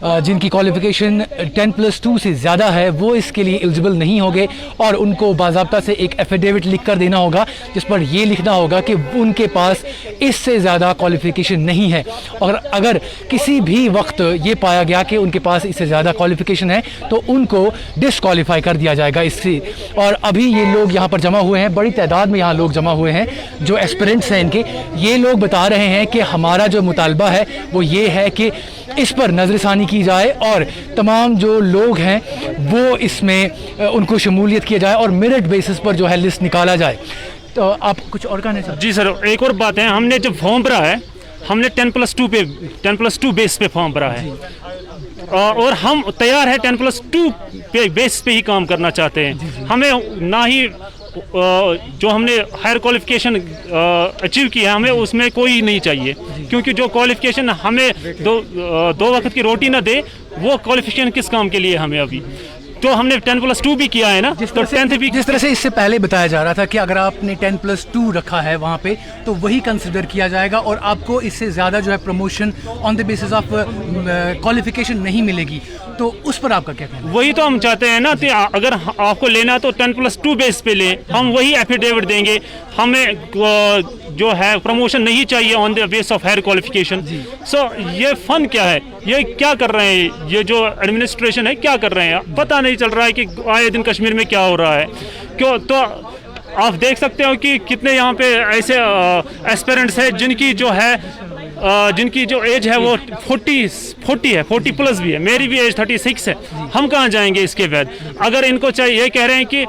जिनकी क्वालिफिकेशन 10+2 से ज़्यादा है वो इसके लिए एलिजिबल नहीं होंगे और उनको बाज़ाब्ता से एक एफिडेविट लिख कर देना होगा जिस पर ये लिखना होगा कि उनके पास इससे ज़्यादा क्वालिफिकेशन नहीं है। और अगर किसी भी वक्त ये पाया गया कि उनके पास इससे ज़्यादा क्वालिफिकेशन है तो उनको डिसक्वालीफाई कर दिया जाएगा इससे। और अभी ये लोग यहाँ पर जमा हुए हैं, बड़ी तादाद में यहाँ लोग जमा हुए हैं जो एस्पिरेंट्स हैं इनके। ये लोग बता रहे हैं कि हमारा जो मुतालबा है वो ये है कि इस पर नज़रसानी की जाए और तमाम जो लोग हैं वो इसमें उनको शमूलियत किया जाए और मेरिट बेसिस पर जो है लिस्ट निकाला जाए। तो आप कुछ और कहना चाहते हैं? जी सर, एक और बात है, हमने जब फॉर्म भरा है हमने 10+2 बेस पे फॉर्म भरा है और हम तैयार है 10+2 पे बेस पे ही काम करना चाहते हैं। हमें ना ही जो हमने हायर क्वालिफिकेशन अचीव की है हमें उसमें कोई नहीं चाहिए, क्योंकि जो क्वालिफिकेशन हमें दो वक्त की रोटी ना दे वो क्वालिफिकेशन किस काम के लिए हमें अभी। तो हमने 10+2 भी किया है ना, तो 10th भी। जिस तरह से इससे पहले बताया जा रहा था कि अगर आपने 10+2 रखा है वहाँ पे तो वही कंसिडर किया जाएगा और आपको इससे ज़्यादा जो है promotion on the basis of qualification नहीं मिलेगी। तो उस पर आपका क्या कहना है? वही तो हम चाहते हैं ना कि अगर आपको लेना तो 10+2 बेस पे लें, हम वही एफिडेविट देंगे। हमें जो है प्रमोशन नहीं चाहिए on the base of higher qualification. So ये फन क्या है, ये क्या कर रहे हैं, ये जो एडमिनिस्ट्रेशन है क्या कर रहे हैं, पता नहीं चल रहा है कि आए दिन कश्मीर में क्या हो रहा है। क्यों, तो आप देख सकते हो कि कितने यहाँ पे ऐसे एस्पिरेंट्स हैं जिनकी जो एज है वो 40 है, 40+ भी है। मेरी भी एज 36 है। हम कहाँ जाएंगे इसके बाद? अगर इनको चाहिए, ये कह रहे हैं कि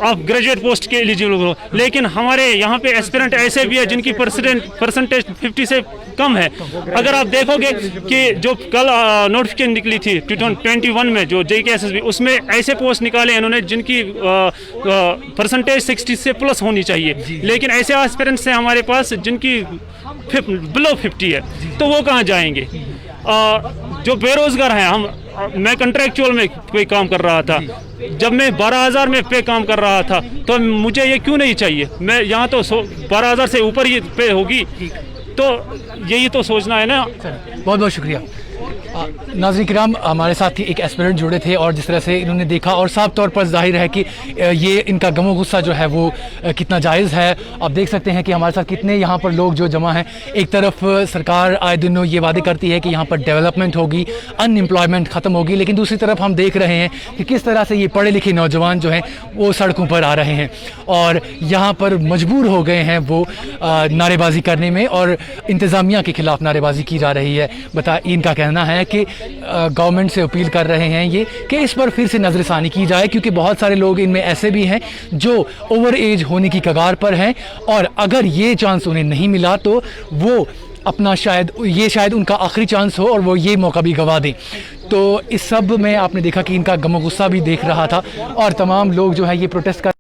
आप ग्रेजुएट पोस्ट के एलिजिबल हो, लेकिन हमारे यहाँ पे एस्पिरेंट ऐसे भी है जिनकी परसेंटेज 50 से कम है। अगर आप देखोगे कि जो कल नोटिफिकेशन निकली थी 2021 में जो JKSSB, उसमें ऐसे पोस्ट निकाले इन्होंने जिनकी परसेंटेज 60 से प्लस होनी चाहिए, लेकिन ऐसे एस्पिरेंट्स हैं हमारे पास जिनकी बिलो 50 है। तो वो कहाँ जाएंगे? जो बेरोजगार हैं, मैं कंट्रेक्चुअल में कोई काम कर रहा था, जब मैं 12,000 में पे काम कर रहा था तो मुझे ये क्यों नहीं चाहिए? मैं यहाँ तो 12,000 से ऊपर ही पे होगी, तो यही तो सोचना है ना। बहुत बहुत शुक्रिया। नाज़रीन किराम, हमारे साथ ही एक एस्पिरेंट जुड़े थे और जिस तरह से इन्होंने देखा और साफ तौर पर जाहिर है कि ये इनका गमो गुस्सा जो है वो कितना जायज़ है। आप देख सकते हैं कि हमारे साथ कितने यहाँ पर लोग जो जमा हैं। एक तरफ सरकार आए दिनों ये वादे करती है कि यहाँ पर डेवलपमेंट होगी, अनएम्प्लॉयमेंट ख़त्म होगी, लेकिन दूसरी तरफ हम देख रहे हैं कि किस तरह से ये पढ़े लिखे नौजवान जो हैं वो सड़कों पर आ रहे हैं और यहाँ पर मजबूर हो गए हैं वो नारेबाजी करने में और इंतज़ामिया के ख़िलाफ़ नारेबाजी की जा रही है। इनका कहना है कि गवर्नमेंट से अपील कर रहे हैं ये कि इस पर फिर से नज़रसानी की जाए, क्योंकि बहुत सारे लोग इनमें ऐसे भी हैं जो ओवर एज होने की कगार पर हैं और अगर ये चांस उन्हें नहीं मिला तो वो अपना शायद उनका आखिरी चांस हो और वो ये मौका भी गंवा दें। तो इस सब में आपने देखा कि इनका गम गुस्सा भी देख रहा था और तमाम लोग जो है ये प्रोटेस्ट कर